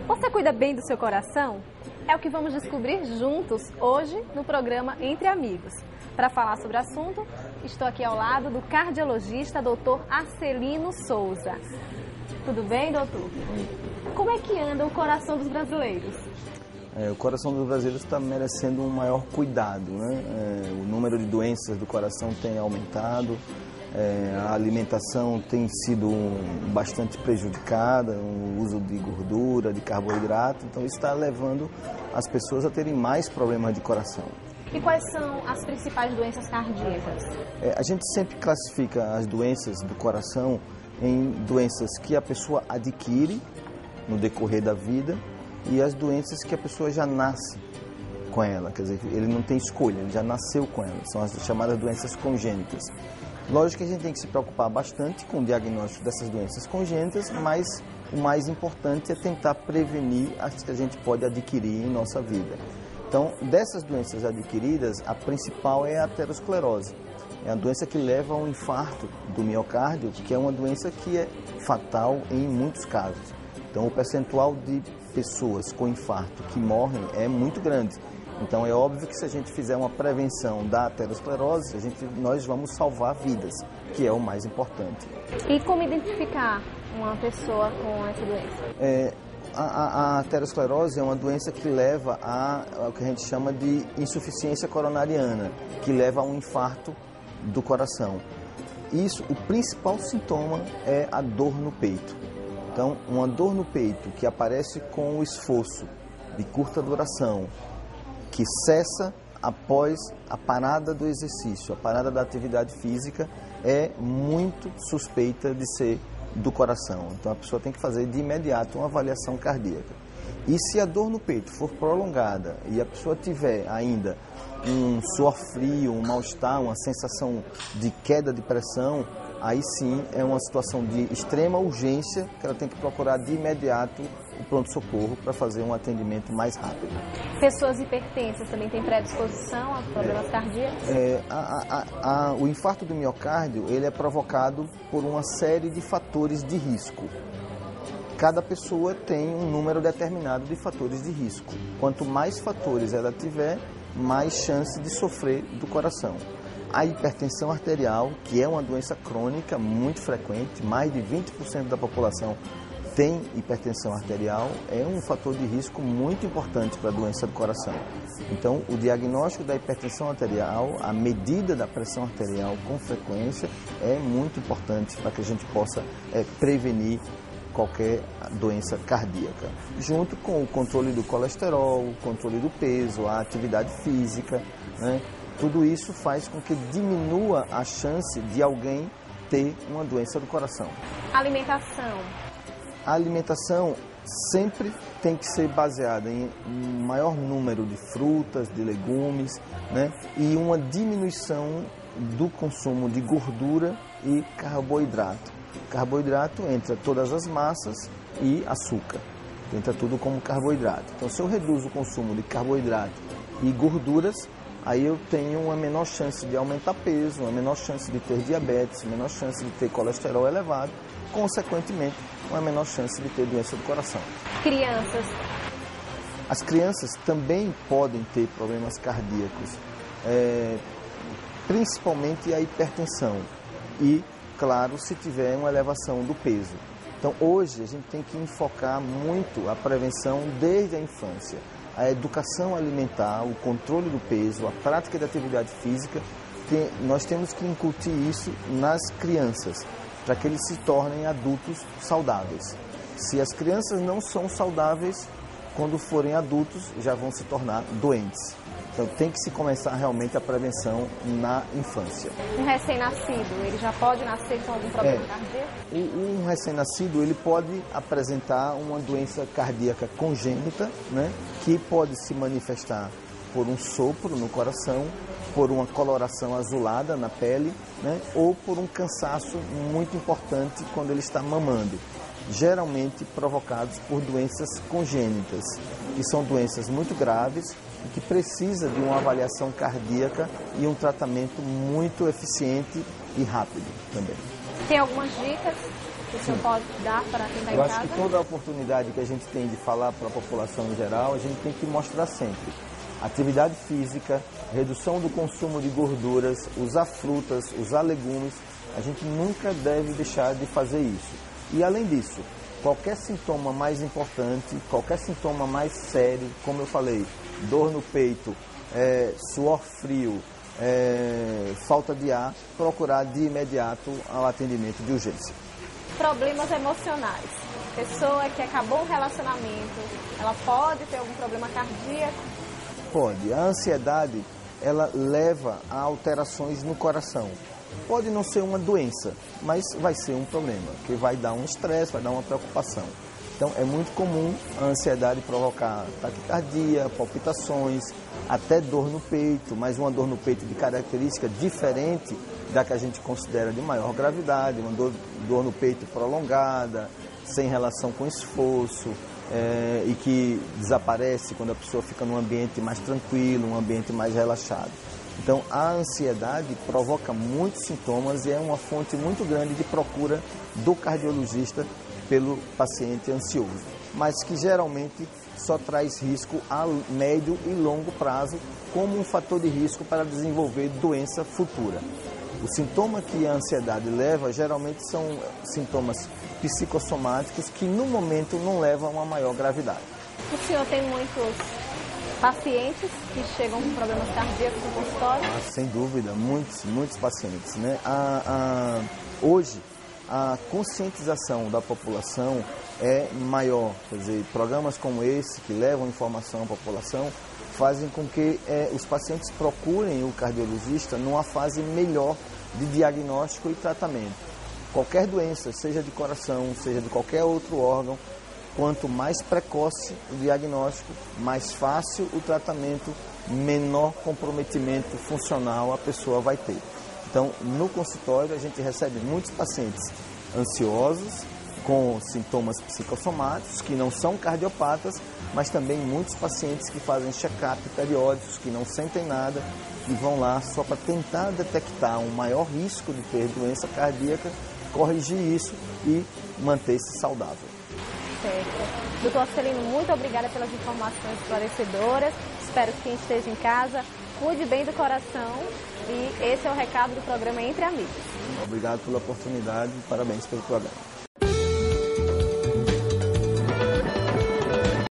Você cuida bem do seu coração? É o que vamos descobrir juntos hoje no programa Entre Amigos. Para falar sobre o assunto, estou aqui ao lado do cardiologista Dr. Arcelino Souza. Tudo bem, doutor? Como é que anda o coração dos brasileiros? O coração dos brasileiros está merecendo um maior cuidado, né? O número de doenças do coração tem aumentado, a alimentação tem sido bastante prejudicada, o uso de gordura, de carboidrato, então isso está levando as pessoas a terem mais problemas de coração. E quais são as principais doenças cardíacas? A gente sempre classifica as doenças do coração em doenças que a pessoa adquire no decorrer da vida e as doenças que a pessoa já nasce com ela, quer dizer, ele não tem escolha, ele já nasceu com ela, são as chamadas doenças congênitas. Lógico que a gente tem que se preocupar bastante com o diagnóstico dessas doenças congênitas, mas o mais importante é tentar prevenir as que a gente pode adquirir em nossa vida. Então, dessas doenças adquiridas, a principal é a aterosclerose. É a doença que leva a um infarto do miocárdio, que é uma doença que é fatal em muitos casos. Então, o percentual de pessoas com infarto que morrem é muito grande. Então, é óbvio que se a gente fizer uma prevenção da aterosclerose, nós vamos salvar vidas, que é o mais importante. E como identificar uma pessoa com essa doença? A aterosclerose é uma doença que leva ao que a gente chama de insuficiência coronariana, que leva a um infarto do coração. O principal sintoma é a dor no peito. Então, uma dor no peito que aparece com o esforço de curta duração, que cessa após a parada do exercício, a parada da atividade física, é muito suspeita de ser do coração. Então, a pessoa tem que fazer de imediato uma avaliação cardíaca. E se a dor no peito for prolongada e a pessoa tiver ainda um suor frio, um mal-estar, uma sensação de queda de pressão, aí sim é uma situação de extrema urgência que ela tem que procurar de imediato o pronto-socorro para fazer um atendimento mais rápido. Pessoas hipertensas também têm predisposição a problemas cardíacos? O infarto do miocárdio ele é provocado por uma série de fatores de risco. Cada pessoa tem um número determinado de fatores de risco. Quanto mais fatores ela tiver, mais chance de sofrer do coração. A hipertensão arterial, que é uma doença crônica muito frequente, mais de 20% da população tem hipertensão arterial, é um fator de risco muito importante para a doença do coração. Então, o diagnóstico da hipertensão arterial, a medida da pressão arterial com frequência, é muito importante para que a gente possa prevenir qualquer doença cardíaca. Junto com o controle do colesterol, o controle do peso, a atividade física, né? Tudo isso faz com que diminua a chance de alguém ter uma doença do coração. Alimentação. A alimentação sempre tem que ser baseada em um maior número de frutas, de legumes, né? E uma diminuição do consumo de gordura e carboidrato. Carboidrato entra todas as massas e açúcar. Entra tudo como carboidrato. Então, se eu reduzo o consumo de carboidrato e gorduras, aí eu tenho uma menor chance de aumentar peso, uma menor chance de ter diabetes, uma menor chance de ter colesterol elevado, consequentemente, uma menor chance de ter doença do coração. Crianças. As crianças também podem ter problemas cardíacos, principalmente a hipertensão e, claro, se tiver uma elevação do peso. Então, hoje, a gente tem que enfocar muito a prevenção desde a infância. A educação alimentar, o controle do peso, a prática de atividade física, nós temos que incutir isso nas crianças, para que eles se tornem adultos saudáveis. Se as crianças não são saudáveis, quando forem adultos, já vão se tornar doentes. Então tem que se começar realmente a prevenção na infância. Um recém-nascido, ele já pode nascer com algum problema cardíaco? Um recém-nascido, ele pode apresentar uma doença cardíaca congênita, né, que pode se manifestar por um sopro no coração, por uma coloração azulada na pele, né, ou por um cansaço muito importante quando ele está mamando. Geralmente provocados por doenças congênitas, que são doenças muito graves e que precisa de uma avaliação cardíaca e um tratamento muito eficiente e rápido também. Tem algumas dicas que o senhor pode dar para quem está em Eu casa? acho que toda a oportunidade que a gente tem de falar para a população em geral, a gente tem que mostrar sempre. Atividade física, redução do consumo de gorduras, usar frutas, usar legumes, a gente nunca deve deixar de fazer isso. E além disso, qualquer sintoma mais importante, qualquer sintoma mais sério, como eu falei, dor no peito, suor frio, falta de ar, procurar de imediato ao atendimento de urgência. Problemas emocionais. Pessoa que acabou um relacionamento, ela pode ter algum problema cardíaco? Pode. A ansiedade, ela leva a alterações no coração. Pode não ser uma doença, mas vai ser um problema, que vai dar um estresse, vai dar uma preocupação. Então, é muito comum a ansiedade provocar taquicardia, palpitações, até dor no peito, mas uma dor no peito de característica diferente da que a gente considera de maior gravidade, uma dor no peito prolongada, sem relação com esforço, e que desaparece quando a pessoa fica num ambiente mais tranquilo, um ambiente mais relaxado. Então, a ansiedade provoca muitos sintomas e é uma fonte muito grande de procura do cardiologista pelo paciente ansioso, mas que geralmente só traz risco a médio e longo prazo como um fator de risco para desenvolver doença futura. O sintoma que a ansiedade leva geralmente são sintomas psicossomáticos que no momento não levam a uma maior gravidade. O senhor tem muitos pacientes que chegam com problemas cardíacos no consultório? Sem dúvida, muitos pacientes, né? Hoje, a conscientização da população é maior, quer dizer, programas como esse, que levam informação à população, fazem com que os pacientes procurem o cardiologista numa fase melhor de diagnóstico e tratamento. Qualquer doença, seja de coração, seja de qualquer outro órgão, quanto mais precoce o diagnóstico, mais fácil o tratamento, menor comprometimento funcional a pessoa vai ter. Então, no consultório, a gente recebe muitos pacientes ansiosos, com sintomas psicossomáticos, que não são cardiopatas, mas também muitos pacientes que fazem check-up periódicos, que não sentem nada e vão lá só para tentar detectar um maior risco de ter doença cardíaca, corrigir isso e manter-se saudável. Certo. Doutor Arcelino, muito obrigada pelas informações esclarecedoras. Espero que quem esteja em casa cuide bem do coração e esse é o recado do programa Entre Amigos. Obrigado pela oportunidade e parabéns pelo programa.